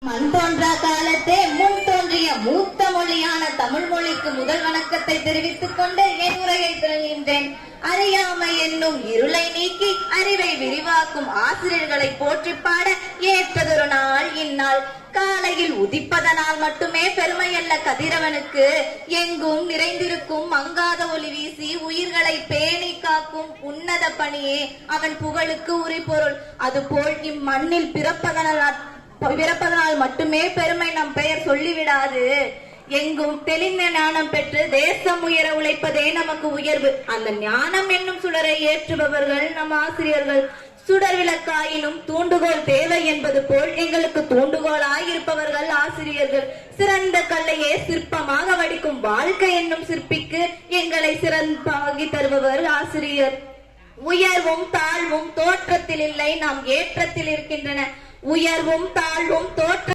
மண் தோன்றா காலத்தே முன் தோன்றிய மூத்த மொழியான தமிழ் மொழிக்கு முதல் வணக்கத்தை தெரிவித்துக் கொண்டு என் உரையை தொடங்குகின்றேன். அறியாமை என்னும் இருளை நீக்கி அறிவை விரிவாக்கும் ஆசிரியர்களை போற்றி பாட ஏற்றதொரு நாள் இந்நாள். காலையில் உதிப்பதனால் மட்டுமே பெருமையல்ல கதிரவனுக்கு, எங்கும் நிறைந்திருக்கும் மங்காத ஒளி வீசி உயிர்களை பேணி காக்கும் உன்னத பணியே அவன் புகழுக்கு உரிபொருள். அதுபோல் இம்மண்ணில் பிறப்பதனால் மட்டுமே பெருமை நம் பெயர் சொல்லிவிடாது. எங்கும் தெளிந்த ஞானம் பெற்று தேசம் உயர உழைப்பதே நமக்கு உயர்வு. அந்த ஞானம் என்னும் சுடரை ஏற்றுபவர்கள் நம் ஆசிரியர்கள். சுடர் விளக்காயினும் தூண்டுகோல் தேவை என்பது போல் எங்களுக்கு தூண்டுகோலாய் இருப்பவர்கள் ஆசிரியர்கள். சிறந்த கல்லையே சிற்பமாக வடிக்கும் வாழ்க்கை என்னும் சிற்பிக்கு எங்களை சிறப்பாகி தருபவர் ஆசிரியர். உயர்வும் தாழ்வும் தோற்றத்தில் இல்லை, நாம் ஏற்றத்தில் இருக்கின்றன. உயர்வும் தாழ்வும் தோற்ற